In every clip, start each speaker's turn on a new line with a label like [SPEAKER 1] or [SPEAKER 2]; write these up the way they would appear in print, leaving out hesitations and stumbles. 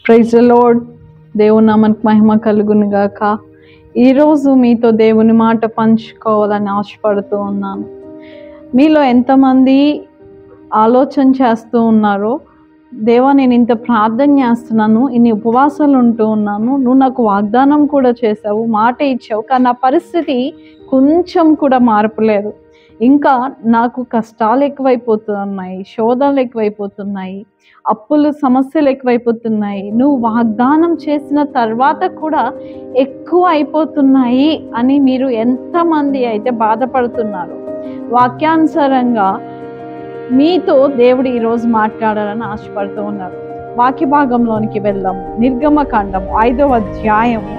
[SPEAKER 1] Praise the lord. దేవుని నామానికి మహిమ కలుగును గాక. ఈరోజు మీతో దేవుని మాట పంచుకోవాలని ఆశపడుతూ ఉన్నాను. మీలో ఎంతమంది ఆలోచన చేస్తూ ఉన్నారో, దేవా నేను ఇంత ప్రార్థన చేస్తున్నాను, ఇన్ని ఉపవాసాలు ఉంటూ ఉన్నాను, నువ్వు నాకు వాగ్దానం కూడా చేసావు, మాట ఇచ్చావు, కానీ నా పరిస్థితి కొంచెం కూడా మార్పు లేదు. ఇంకా నాకు కష్టాలు ఎక్కువైపోతున్నాయి, శోధనలు ఎక్కువైపోతున్నాయి, అప్పులు సమస్యలు ఎక్కువైపోతున్నాయి, నువ్వు వాగ్దానం చేసిన తర్వాత కూడా ఎక్కువ అయిపోతున్నాయి అని మీరు ఎంతమంది అయితే బాధపడుతున్నారు? వాక్యానుసారంగా మీతో దేవుడు ఈరోజు మాట్లాడాలని ఆశపడుతూ ఉన్నారు. వాక్య భాగంలోనికి వెళ్దాం. నిర్గమకాండము 5వ అధ్యాయము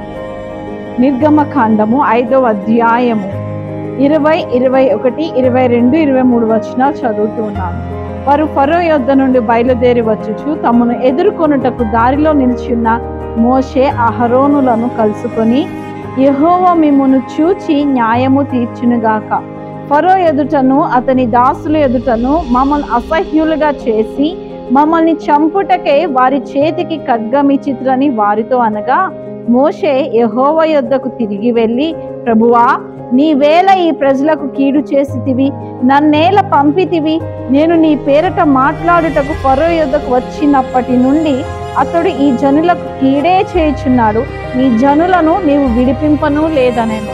[SPEAKER 1] 20, 21, 22, 23 వచనాలు చదువుతూ ఉన్నాను. వారు ఫరో యొద్ద నుండి బయలుదేరి వచ్చుచు తమను ఎదుర్కొనుటకు దారిలో నిలిచిన మోషే అహరోనులను కలుసుకొని, యెహోవా మిమ్మును చూచి న్యాయము తీర్చునుగాక, ఫరో ఎదుటను అతని దాసుల ఎదుటను మమ్మల్ని అసహ్యులుగా చేసి మమ్మల్ని చంపుటకే వారి చేతికి ఖడ్గమిచ్చిత్రని వారితో అనగా, మోషే యెహోవా యొద్దకు తిరిగి వెళ్ళి, ప్రభువా, నీవేళ ఈ ప్రజలకు కీడు చేసితివి, నన్నేల పంపితివి? నేను నీ పేరట మాట్లాడుటకు ఫరో యొద్దకు వచ్చినప్పటి నుండి అతడు ఈ జనులకు కీడే చేయుచున్నాడు, నీ జనులను నీవు విడిపింపను లేదనేను.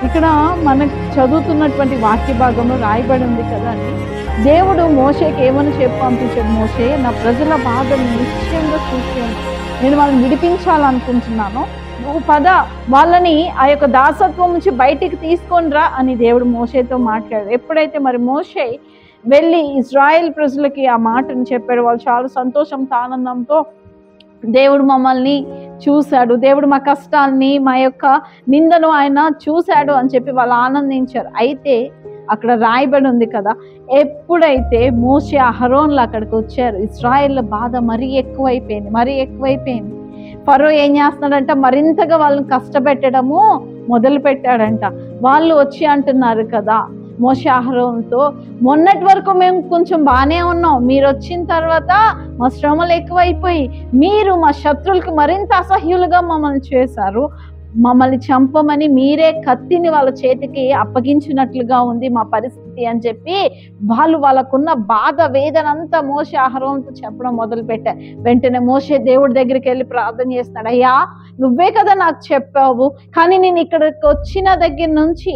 [SPEAKER 1] ఇక్కడ మనకు చదువుతున్నటువంటి వాక్య భాగంలో రాయబడి ఉంది కదండి. దేవుడు మోషేకి ఏమని చెప్పి పంపించాడు? మోషే, నా ప్రజల బాధను నిశ్చయంగా చూసాను, నేను వాళ్ళని విడిపించాలనుకుంటున్నాను, నువ్వు పద, వాళ్ళని ఆ యొక్క దాసత్వం నుంచి బయటికి తీసుకొని రా అని దేవుడు మోషేతో మాట్లాడాడు. ఎప్పుడైతే మరి మోషే వెళ్ళి ఇజ్రాయెల్ ప్రజలకి ఆ మాటను చెప్పాడు, వాళ్ళు చాలా సంతోషంతో ఆనందంతో దేవుడు మమ్మల్ని చూశాడు, దేవుడు మా కష్టాన్ని, మా యొక్క నిందను ఆయన చూశాడు అని చెప్పి వాళ్ళు ఆనందించారు. అయితే అక్కడ రాయబడి ఉంది కదా, ఎప్పుడైతే మోషే అహరోన్లు అక్కడికి వచ్చారు, ఇజ్రాయెల్ బాధ మరీ ఎక్కువైపోయింది. ఫరో ఏం చేస్తున్నాడంట, మరింతగా వాళ్ళని కష్టపెట్టడము మొదలు పెట్టాడంట. వాళ్ళు వచ్చి అంటున్నారు కదా మోషే అహరోనుతో, మొన్నటి వరకు మేము కొంచెం బాగానే ఉన్నాం, మీరు వచ్చిన తర్వాత మా శ్రమలు ఎక్కువైపోయి మీరు మా శత్రువులకు మరింత అసహ్యులుగా మమ్మల్ని చేశారు, మమ్మల్ని చంపమని మీరే కత్తిని వాళ్ళ చేతికి అప్పగించినట్లుగా ఉంది మా పరిస్థితి అని చెప్పి వాళ్ళకున్న బాధ వేదనంతా మోషే అహరోనుతో చెప్పడం మొదలు పెట్టారు. వెంటనే మోషే దేవుడి దగ్గరికి వెళ్ళి ప్రార్థన చేస్తున్నాడు, అయ్యా నువ్వే కదా నాకు చెప్పావు, కానీ నేను ఇక్కడికి వచ్చిన దగ్గర నుంచి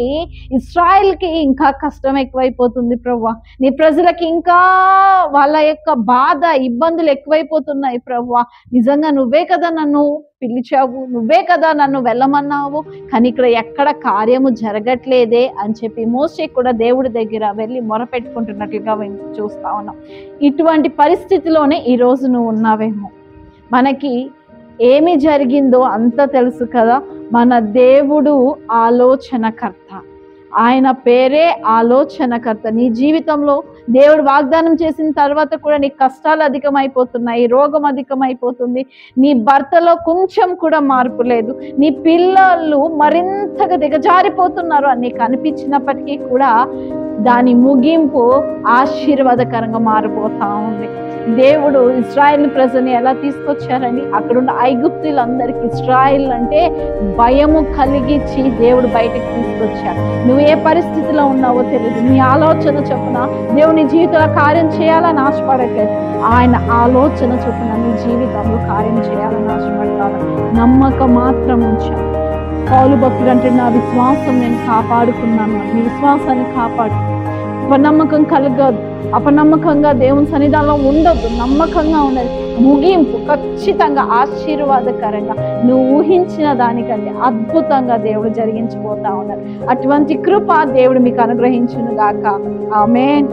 [SPEAKER 1] ఇశ్రాయేల్కి ఇంకా కష్టం ఎక్కువైపోతుంది ప్రభువా, నీ ప్రజలకి ఇంకా వాళ్ళ యొక్క బాధ ఇబ్బందులు ఎక్కువైపోతున్నాయి ప్రభువా, నిజంగా నువ్వే కదా నన్ను పిలిచావు, నువ్వే కదా నన్ను వెళ్ళమన్నావు, కానీ ఇక్కడ ఎక్కడ కార్యము జరగట్లేదే అని చెప్పి మోషే కూడా దేవుడి దగ్గర వెళ్ళి మొరపెట్టుకుంటున్నట్లుగా చూస్తా ఉన్నాం. ఇటువంటి పరిస్థితిలోనే ఈరోజు నువ్వు ఉన్నావేమో. మనకి ఏమి జరిగిందో అంతా తెలుసు కదా. మన దేవుడు ఆలోచనకర్త, ఆయన పేరే ఆలోచనకర్త. నీ జీవితంలో దేవుడు వాగ్దానం చేసిన తర్వాత కూడా నీ కష్టాలు అధికమైపోతున్నాయి, రోగం అధికమైపోతుంది, నీ భర్తలో కొంచెం కూడా మార్పు లేదు, నీ పిల్లలు మరింతగా దిగజారిపోతున్నారు అని నీకు అనిపించినప్పటికీ కూడా దాని ముగింపు ఆశీర్వాదకరంగా మారిపోతా ఉంది. దేవుడు ఇశ్రాయేల్ ప్రజల్ని ఎలా తీసుకొచ్చారని, అక్కడున్న ఐగుప్తులందరికీ ఇశ్రాయేల్ అంటే భయము కలిగించి దేవుడు బయటకు తీసుకొచ్చాడు. నువ్వు ఏ పరిస్థితిలో ఉన్నావో తెలియదు, నీ ఆలోచన చొప్పున దేవుని జీవితంలో కార్యం చేయాలని ఆశపడట్లేదు, ఆయన ఆలోచన చొప్పున నీ జీవితంలో కార్యం చేయాలని ఆశపడతాడు. నమ్మకం మాత్రం ఉంచాను. పౌలు భక్తుడు అంటే, నా విశ్వాసం నేను కాపాడుకున్నాను, నీ విశ్వాసాన్ని కాపాడు. అపనమ్మకంగా దేవుని సన్నిధానంలో ఉండొద్దు, నమ్మకంగా ఉండదు. ముగింపు ఖచ్చితంగా ఆశీర్వాదకరంగా నువ్వు ఊహించిన దానికంటే అద్భుతంగా దేవుడు జరిగించిపోతా ఉన్నారు. అటువంటి కృప దేవుడు మీకు అనుగ్రహించును గాక. ఆమేన్.